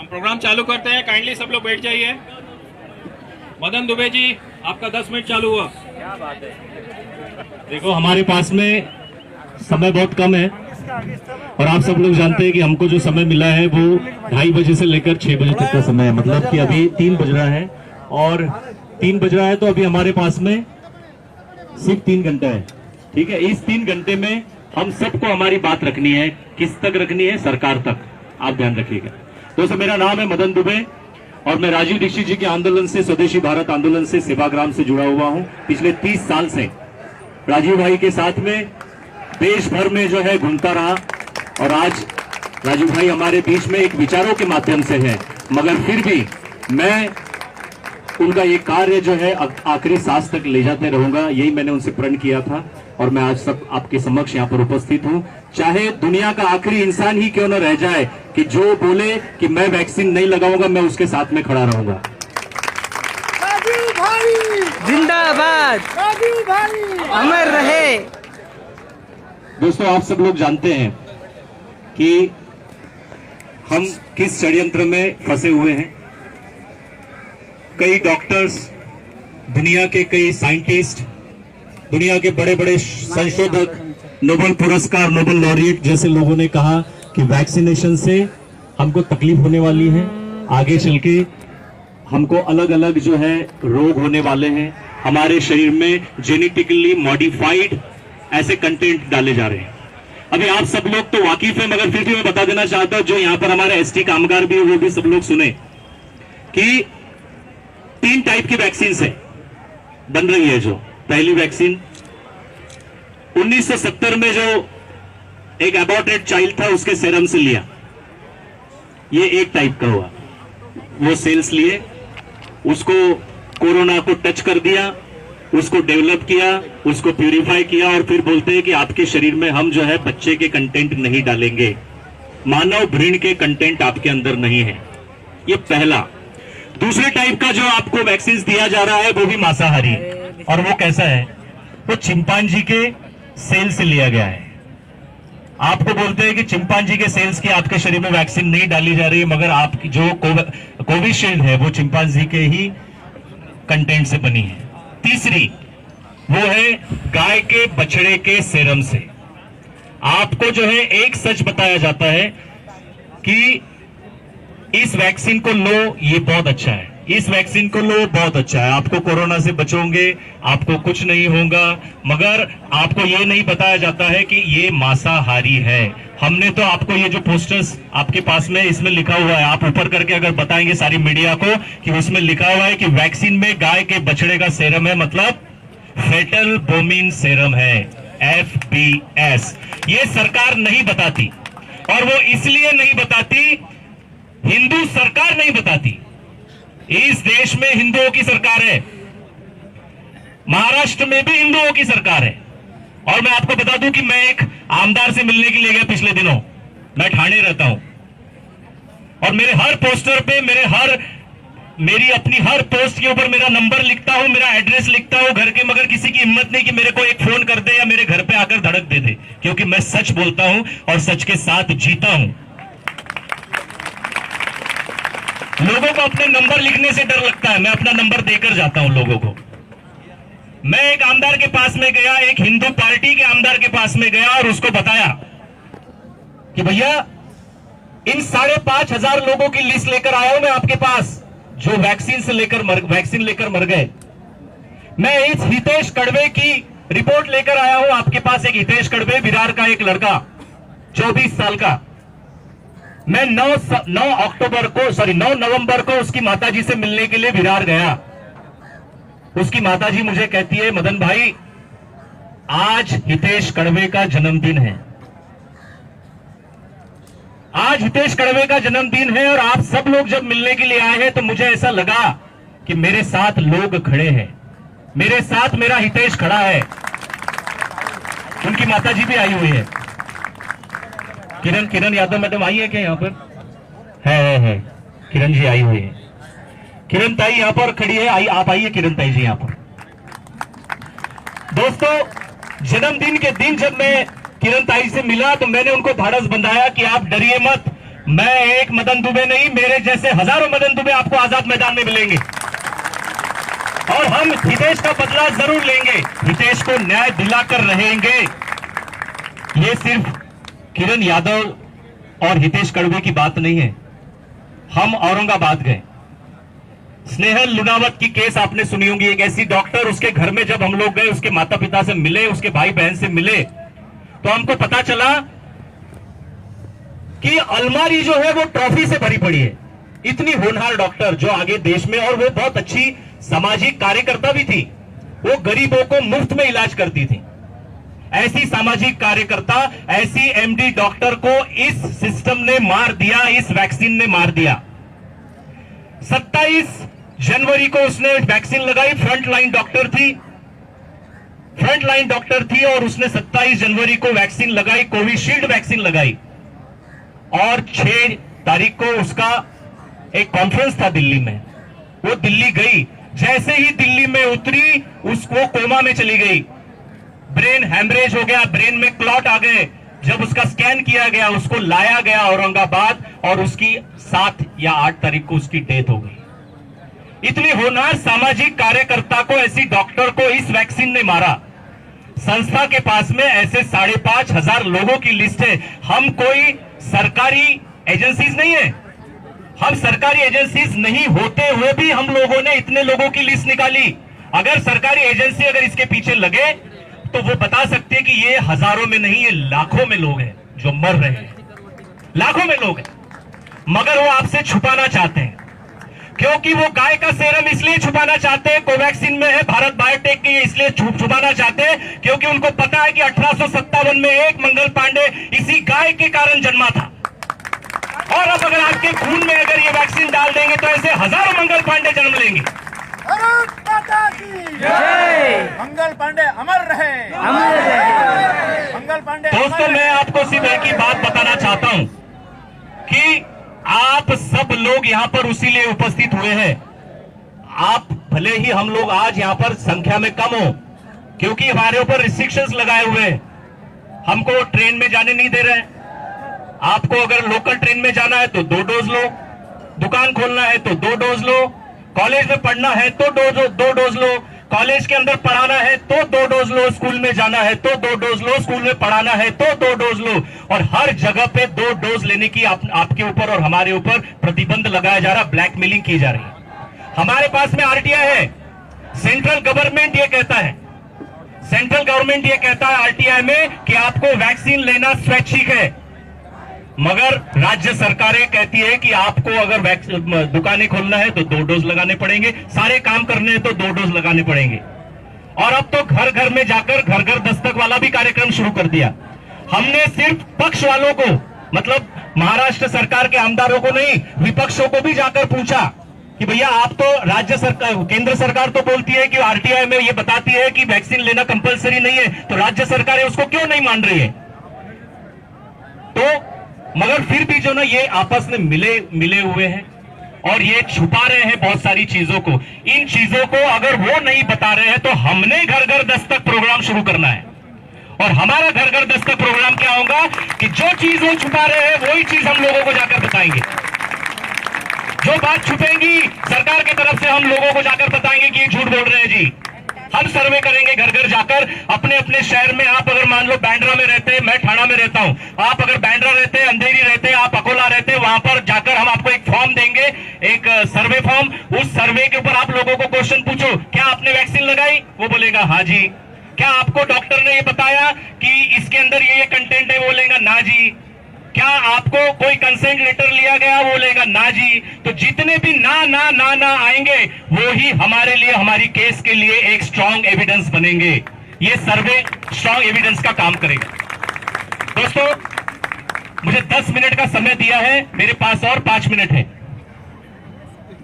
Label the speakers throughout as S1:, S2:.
S1: Programme चालू करते हैं। काइंडली सब लोग बैठ जाइए। मदन दुबे जी, आपका 10 मिनट चालू हुआ।
S2: क्या बात है।
S3: देखो, हमारे पास में समय बहुत कम है और आप सब लोग जानते हैं कि हमको जो समय मिला है वो 2:30 बजे से लेकर 6 बजे तक का समय है। मतलब कि अभी 3 बज रहा है और 3 बज रहा है तो अभी हमारे पास में सिर्फ 3 घंटा है। ठीक है, इस 3 घंटे में हम सबको हमारी बात रखनी है। किस तक रखनी है? सरकार तक। आप ध्यान रखिएगा दोस्तों। मेरा नाम है मदन दुबे और मैं राजीव दीक्षित जी के आंदोलन से, स्वदेशी भारत आंदोलन से, सेवाग्राम से जुड़ा हुआ हूं। पिछले 30 साल से राजीव भाई के साथ में देश भर में जो है घूमता रहा और आज राजीव भाई हमारे बीच में एक विचारों के माध्यम से है, मगर फिर भी मैं उनका ये कार्य जो है आखिरी सांस तक ले जाते रहूंगा। यही मैंने उनसे प्रण किया था और मैं आज सब आपके समक्ष यहाँ पर उपस्थित हूँ। चाहे दुनिया का आखिरी इंसान ही क्यों न रह जाए कि जो बोले कि मैं वैक्सीन नहीं लगाऊंगा, मैं उसके साथ में खड़ा रहूंगा।
S4: राजीव भाई
S2: जिंदाबाद,
S4: राजीव भाई
S2: अमर रहे।
S3: दोस्तों, आप सब लोग जानते हैं कि हम किस षड्यंत्र में फंसे हुए हैं। कई डॉक्टर्स, दुनिया के कई साइंटिस्ट, दुनिया के बड़े बड़े संशोधक, नोबेल पुरस्कार, नोबेल लॉरिएट जैसे लोगों ने कहा कि वैक्सीनेशन से हमको तकलीफ होने वाली है, आगे चल के हमको अलग अलग जो है रोग होने वाले हैं, हमारे शरीर में जेनेटिकली मॉडिफाइड ऐसे कंटेंट डाले जा रहे हैं। अभी आप सब लोग तो वाकिफ हैं, मगर फिर भी मैं बता देना चाहता हूं, जो यहाँ पर हमारे एसटी कामगार भी है वो भी सब लोग सुने कि 3 टाइप की वैक्सीन है बन रही है। जो पहली वैक्सीन 1970 में जो एक एबॉर्टेड चाइल्ड था उसके सेरम से लिया, ये एक टाइप का हुआ। वो सेल्स लिए, उसको कोरोना को टच कर दिया, उसको डेवलप किया, उसको प्यूरिफाई किया और फिर बोलते हैं कि आपके शरीर में हम जो है बच्चे के कंटेंट नहीं डालेंगे, मानव भ्रूण के कंटेंट आपके अंदर नहीं है। ये पहला। दूसरे टाइप का जो आपको वैक्सीन दिया जा रहा है वो भी मांसाहारी, और वो कैसा है? वो चिंपांजी के सेल से लिया गया है। आपको बोलते हैं कि चिंपांजी के सेल्स की आपके शरीर में वैक्सीन नहीं डाली जा रही है, मगर आपकी जो कोविशील्ड है वो चिंपांजी के ही कंटेंट से बनी है। तीसरी वो है गाय के बछड़े के सेरम से। आपको जो है एक सच बताया जाता है कि इस वैक्सीन को लो, ये बहुत अच्छा है, इस वैक्सीन को लो, बहुत अच्छा है, आपको कोरोना से बचोगे, आपको कुछ नहीं होगा, मगर आपको ये नहीं बताया जाता है कि ये मांसाहारी है। हमने तो आपको ये जो पोस्टर्स आपके पास में इसमें लिखा हुआ है, आप ऊपर करके अगर बताएंगे सारी मीडिया को कि उसमें लिखा हुआ है कि वैक्सीन में गाय के बछड़े का सेरम है, मतलब फेटल बोमिन सेरम है, FBS। ये सरकार नहीं बताती, और वो इसलिए नहीं बताती, हिंदू सरकार नहीं बताती। इस देश में हिंदुओं की सरकार है, महाराष्ट्र में भी हिंदुओं की सरकार है। और मैं आपको बता दूं कि मैं एक आमदार से मिलने के लिए गया पिछले दिनों। मैं ठाणे रहता हूं और मेरे हर पोस्टर पे, मेरी अपनी हर पोस्ट के ऊपर मेरा नंबर लिखता हूं, मेरा एड्रेस लिखता हूं घर के, मगर किसी की हिम्मत नहीं कि मेरे को एक फोन कर दे या मेरे घर पे आकर धड़क दे दे, क्योंकि मैं सच बोलता हूं और सच के साथ जीता हूं। लोगों को अपने नंबर लिखने से डर लगता है, मैं अपना नंबर देकर जाता हूं लोगों को। मैं एक आमदार के पास में गया, एक हिंदू पार्टी के आमदार के पास में गया और उसको बताया कि भैया इन 5,500 लोगों की लिस्ट लेकर आया हूं मैं आपके पास, जो वैक्सीन लेकर मर गए। मैं इस हितेश कड़वे की रिपोर्ट लेकर आया हूं आपके पास। एक हितेश कड़वे, विरार का एक लड़का, 24 साल का। मैं 9 नवंबर को उसकी माताजी से मिलने के लिए विरार गया। उसकी माताजी मुझे कहती है, मदन भाई आज हितेश कड़वे का जन्मदिन है, आज हितेश कड़वे का जन्मदिन है, और आप सब लोग जब मिलने के लिए आए हैं तो मुझे ऐसा लगा कि मेरे साथ लोग खड़े हैं, मेरे साथ मेरा हितेश खड़ा है। उनकी माताजी भी आई हुई है। किरण यादव मैडम आई है क्या यहाँ पर? है किरण जी आई हुई है। किरण ताई यहाँ पर खड़ी है, आप आइए किरण ताई जी यहाँ पर। दोस्तों, जन्मदिन के दिन जब मैं किरण ताई से मिला तो मैंने उनको धाड़स बंधाया कि आप डरिए मत, मैं एक मदन दुबे नहीं, मेरे जैसे हजारों मदन दुबे आपको आजाद मैदान में मिलेंगे और हम हितेश का बदला जरूर लेंगे, हितेश को न्याय दिलाकर रहेंगे। ये सिर्फ किरण यादव और हितेश कड़वे की बात नहीं है। हम औरंगाबाद गए, स्नेहल लुनावत की केस आपने सुनी होगी, एक ऐसी डॉक्टर, उसके घर में जब हम लोग गए, उसके माता पिता से मिले, उसके भाई बहन से मिले, तो हमको पता चला कि अलमारी जो है वो ट्रॉफी से भरी पड़ी है। इतनी होनहार डॉक्टर जो आगे देश में, और वो बहुत अच्छी सामाजिक कार्यकर्ता भी थी, वो गरीबों को मुफ्त में इलाज करती थी। ऐसी सामाजिक कार्यकर्ता, ऐसी एमडी डॉक्टर को इस सिस्टम ने मार दिया, इस वैक्सीन ने मार दिया। 27 जनवरी को उसने वैक्सीन लगाई, फ्रंट लाइन डॉक्टर थी, फ्रंट लाइन डॉक्टर थी और उसने 27 जनवरी को वैक्सीन लगाई, कोविशील्ड वैक्सीन लगाई। और 6 तारीख को उसका एक कॉन्फ्रेंस था दिल्ली में, वो दिल्ली गई, जैसे ही दिल्ली में उतरी उसको कोमा में चली गई, ब्रेन हैमरेज हो गया, ब्रेन में क्लॉट आ गए। जब उसका स्कैन किया गया, उसको लाया गया औरंगाबाद और उसकी 7 या 8 तारीख को उसकी डेथ हो गई। इतनी होनहार सामाजिक कार्यकर्ता को, ऐसी डॉक्टर को इस वैक्सीन ने मारा। संस्था के पास में ऐसे 5,500 लोगों की लिस्ट है। हम कोई सरकारी एजेंसीज नहीं है, हम सरकारी एजेंसीज नहीं होते हुए भी हम लोगों ने इतने लोगों की लिस्ट निकाली। अगर सरकारी एजेंसी अगर इसके पीछे लगे तो वो बता सकते हैं कि ये हजारों में नहीं, ये लाखों में लोग हैं जो मर रहे हैं, लाखों में लोग हैं, मगर वो आपसे छुपाना चाहते हैं। क्योंकि वो गाय का सेरम इसलिए छुपाना चाहते हैं, कोवैक्सीन में है, भारत बायोटेक के, इसलिए छुपाना चाहते हैं क्योंकि उनको पता है कि 1857 में एक मंगल पांडे इसी गाय के कारण जन्मा था। और अब अगर आपके खून में अगर ये वैक्सीन डाल देंगे तो ऐसे हजारों मंगल पांडे जन्म लेंगे।
S4: भारत माता की
S2: जय।
S4: मंगल पांडे अमर रहे,
S2: अमर रहे।
S4: मंगल पांडे।
S3: दोस्तों, मैं आपको सिर्फ एक ही बात बताना चाहता हूं कि आप सब लोग यहां पर उसी लिए उपस्थित हुए हैं। आप भले ही हम लोग आज यहां पर संख्या में कम हो, क्योंकि हमारे ऊपर रिस्ट्रिक्शंस लगाए हुए हैं, हमको ट्रेन में जाने नहीं दे रहे हैं। आपको अगर लोकल ट्रेन में जाना है तो 2 डोज लो, दुकान खोलना है तो 2 डोज लो, कॉलेज में पढ़ना है तो 2 डोज लो, कॉलेज के अंदर पढ़ाना है तो 2 डोज लो, स्कूल में जाना है तो 2 डोज लो, स्कूल में पढ़ाना है तो 2 डोज लो। और हर जगह पे 2 डोज लेने की आपके ऊपर और हमारे ऊपर प्रतिबंध लगाया जा रहा, ब्लैकमेलिंग की जा रही है। हमारे पास में आरटीआई है, सेंट्रल गवर्नमेंट ये कहता है, सेंट्रल गवर्नमेंट ये कहता है आरटीआई में कि आपको वैक्सीन लेना स्वैच्छिक है, मगर राज्य सरकारें कहती है कि आपको अगर दुकानें खोलना है तो 2 डोज लगाने पड़ेंगे, सारे काम करने हैं तो 2 डोज लगाने पड़ेंगे। और अब तो घर घर में जाकर घर घर दस्तक वाला भी कार्यक्रम शुरू कर दिया। हमने सिर्फ पक्ष वालों को, मतलब महाराष्ट्र सरकार के आमदारों को नहीं, विपक्षों को भी जाकर पूछा कि भैया आप तो राज्य सरकार, केंद्र सरकार तो बोलती है कि आरटीआई में ये बताती है कि वैक्सीन लेना कंपलसरी नहीं है, तो राज्य सरकारें उसको क्यों नहीं मान रही है? तो मगर फिर भी जो ना ये आपस में मिले हुए हैं और ये छुपा रहे हैं बहुत सारी चीजों को। इन चीजों को अगर वो नहीं बता रहे हैं तो हमने घर घर दस्तक प्रोग्राम शुरू करना है। और हमारा घर घर दस्तक प्रोग्राम क्या होगा कि जो चीज वो छुपा रहे हैं वही चीज हम लोगों को जाकर बताएंगे। जो बात छुपेंगी सरकार की तरफ से हम लोगों को जाकर बताएंगे कि ये झूठ बोल रहे हैं जी। हम सर्वे करेंगे घर घर जाकर, अपने अपने शहर में। आप अगर मान लो बांद्रा में रहते हैं, मैं ठाणा में रहता हूं, आप अगर बांद्रा रहते हैं, अंधेरी रहते हैं, आप अकोला रहते हैं, वहां पर जाकर हम आपको एक फॉर्म देंगे, एक सर्वे फॉर्म। उस सर्वे के ऊपर आप लोगों को क्वेश्चन पूछो, क्या आपने वैक्सीन लगाई? वो बोलेगा हाँ जी। क्या आपको डॉक्टर ने ये बताया कि इसके अंदर ये कंटेंट है? वो बोलेगा ना जी। क्या आपको कोई कंसेंट लेटर लिया गया? वो बोलेगा ना जी। तो जितने भी ना ना ना ना आएंगे वो ही हमारे लिए, हमारी केस के लिए एक स्ट्रांग एविडेंस बनेंगे। ये सर्वे स्ट्रांग एविडेंस का काम करेगा। दोस्तों, मुझे 10 मिनट का समय दिया है, मेरे पास और 5 मिनट है।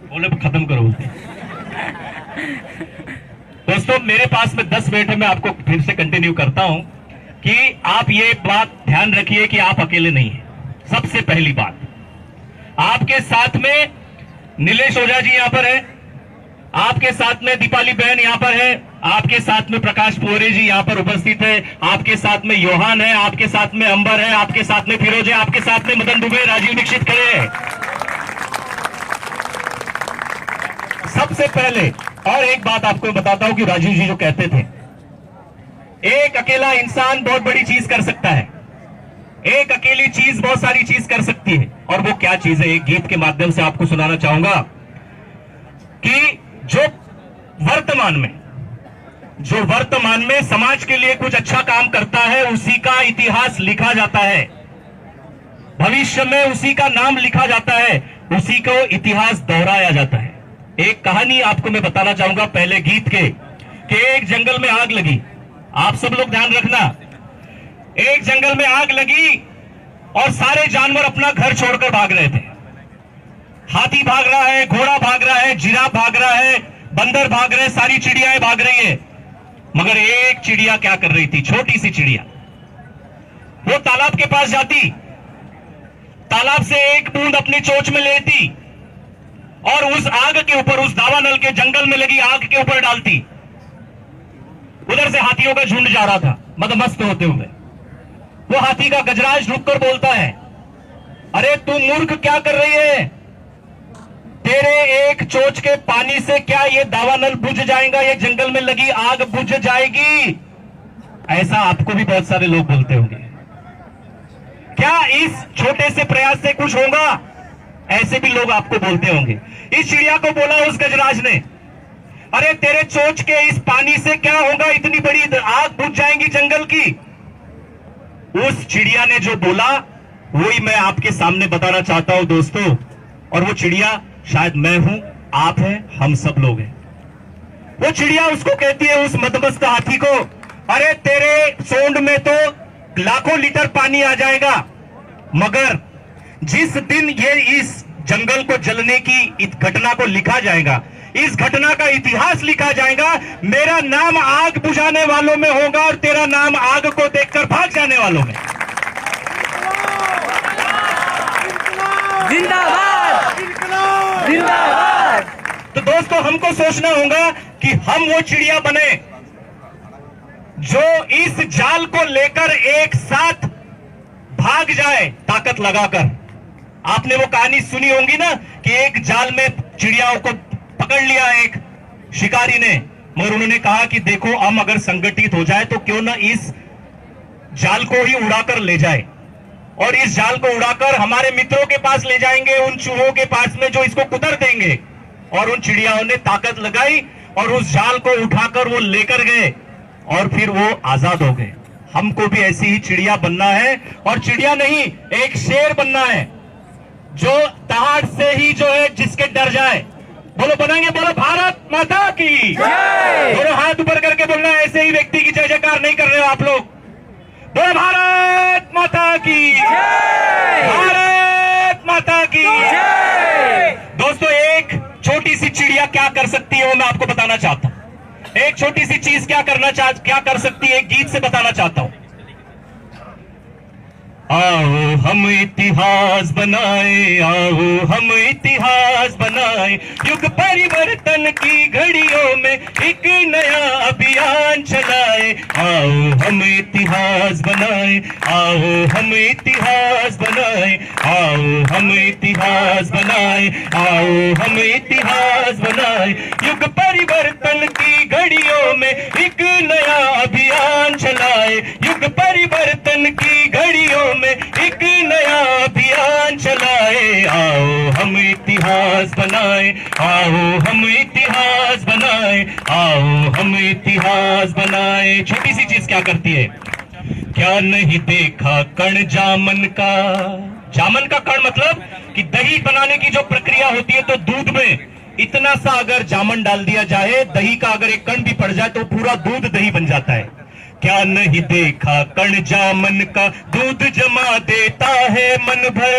S3: बोले खत्म करो। दोस्तों, मेरे पास में 10 मिनट है, मैं आपको फिर से कंटिन्यू करता हूं कि आप ये बात ध्यान रखिए कि आप अकेले नहीं हैं। सबसे पहली बात, आपके साथ में नीलेश ओझा जी यहां पर है, आपके साथ में दीपाली बहन यहां पर है, आपके साथ में प्रकाश पोरे जी यहां पर उपस्थित है, आपके साथ में योहान है, आपके साथ में अंबर है, आपके साथ में फिरोज है, आपके साथ में मदन दुबे, राजीव दीक्षित खड़े हैं। सबसे पहले और एक बात आपको बताता हूं कि राजीव जी जो कहते थे, एक अकेला इंसान बहुत बड़ी चीज कर सकता है, एक अकेली चीज बहुत सारी चीज कर सकती है। और वो क्या चीज है, एक गीत के माध्यम से आपको सुनाना चाहूंगा कि जो वर्तमान में समाज के लिए कुछ अच्छा काम करता है, उसी का इतिहास लिखा जाता है, भविष्य में उसी का नाम लिखा जाता है, उसी को इतिहास दोहराया जाता है। एक कहानी आपको मैं बताना चाहूंगा पहले गीत के, कि एक जंगल में आग लगी। आप सब लोग ध्यान रखना, एक जंगल में आग लगी और सारे जानवर अपना घर छोड़कर भाग रहे थे। हाथी भाग रहा है, घोड़ा भाग रहा है, जिराफ भाग रहा है, बंदर भाग रहे हैं, सारी चिड़ियाएं भाग रही है। मगर एक चिड़िया क्या कर रही थी, छोटी सी चिड़िया, वो तालाब के पास जाती, तालाब से एक बूंद अपनी चोंच में लेती और उस आग के ऊपर, उस दावानल के जंगल में लगी आग के ऊपर डालती। उधर से हाथियों का झुंड जा रहा था मदमस्त होते हुए। वो हाथी का गजराज रुककर बोलता है, अरे तू मूर्ख क्या कर रही है, तेरे एक चोंच के पानी से क्या ये दावानल बुझ जाएगा, ये जंगल में लगी आग बुझ जाएगी। ऐसा आपको भी बहुत सारे लोग बोलते होंगे, क्या इस छोटे से प्रयास से कुछ होगा, ऐसे भी लोग आपको बोलते होंगे। इस चिड़िया को बोला उस गजराज ने, अरे तेरे चोंच के इस पानी से क्या होगा, इतनी बड़ी आग बुझ जाएगी जंगल की। उस चिड़िया ने जो बोला वही मैं आपके सामने बताना चाहता हूं दोस्तों। और वो चिड़िया शायद मैं हूं, आप हैं, हम सब लोग हैं। वो चिड़िया उसको कहती है, उस मदमस्त हाथी को, अरे तेरे सोंड में तो लाखों लीटर पानी आ जाएगा, मगर जिस दिन ये इस जंगल को जलने की इस घटना को लिखा जाएगा, इस घटना का इतिहास लिखा जाएगा, मेरा नाम आग बुझाने वालों में होगा और तेरा नाम आग को देखकर भाग जाने वालों में।
S2: जिंदाबाद जिंदाबाद।
S3: तो दोस्तों हमको सोचना होगा कि हम वो चिड़िया बने जो इस जाल को लेकर एक साथ भाग जाए ताकत लगाकर। आपने वो कहानी सुनी होगी ना कि एक जाल में चिड़ियाओं को पकड़ लिया एक शिकारी ने, मगर उन्होंने कहा कि देखो हम अगर संगठित हो जाए तो क्यों ना इस जाल को ही उड़ाकर ले जाए, और इस जाल को उड़ाकर हमारे मित्रों के पास ले जाएंगे, उन चूहों के पास में जो इसको कुतर देंगे। और उन चिड़ियाओं ने ताकत लगाई और उस जाल को उठाकर वो लेकर गए और फिर वो आजाद हो गए। हमको भी ऐसी ही चिड़िया बनना है, और चिड़िया नहीं, एक शेर बनना है जो दहाड़ से ही जो है जिसके डर जाए। बोलो बनाएंगे, बोलो भारत माता की जय। दोनों हाथ ऊपर करके बोलना, ऐसे ही व्यक्ति की जय जयकार नहीं कर रहे हो आप लोग। बोलो भारत माता की जय, भारत माता की जय। दोस्तों एक छोटी सी चिड़िया क्या कर सकती है वो मैं आपको बताना चाहता हूं। एक छोटी सी चीज क्या कर सकती है, एक गीत से बताना चाहता हूं। आओ हम इतिहास बनाए, आओ हम इतिहास बनाए, युग परिवर्तन की घड़ियों में एक नया अभियान चलाए। आओ हम इतिहास बनाए, आओ हम इतिहास बनाए, आओ हम इतिहास बनाए, आओ हम इतिहास बनाए, युग परिवर्तन की घड़ियों में एक नया अभियान चलाए। युग परिवर्तन की घड़ियों में एक नया अभियान चलाए। आओ हम इतिहास बनाए, आओ हम इतिहास बनाए, आओ हम इतिहास बनाए। छोटी सी चीज क्या करती है, क्या नहीं देखा कण जामन का। जामन का कण मतलब कि दही बनाने की जो प्रक्रिया होती है, तो दूध में इतना सा अगर जामन डाल दिया जाए, दही का अगर एक कण भी पड़ जाए तो पूरा दूध दही बन जाता है। क्या नहीं देखा कण जामन का, दूध जमा देता है मन भर।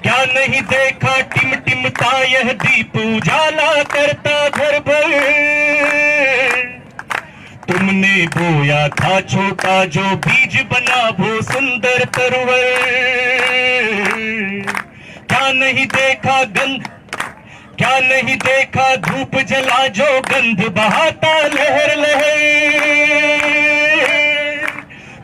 S3: क्या नहीं देखा टिमटिमता यह दीप उजाला करता घर भर। तुमने बोया था छोटा जो बीज बना वो सुंदर तरवर। क्या नहीं देखा क्या नहीं देखा धूप जला जो गंध बहाता लहर लहर।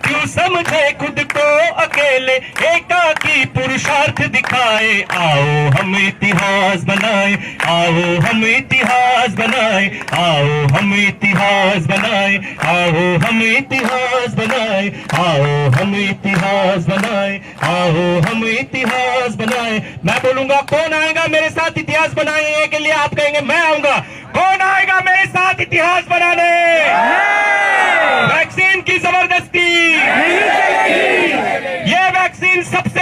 S3: क्यों समझे खुद को अकेले एकाकी पुरुषार्थ दिखाए। आओ हम इतिहास बनाए, आओ हम इतिहास बनाए, आओ हम इतिहास बनाए, आओ हम इतिहास बनाए, आओ हम इतिहास बनाए, आओ हम इतिहास बनाए। मैं बोलूंगा कौन आएगा मेरे साथ इतिहास बनाने के लिए, आप कहेंगे मैं आऊंगा। कौन आएगा मेरे साथ इतिहास बनाने? वैक्सीन की जबरदस्ती, ये वैक्सीन सबसे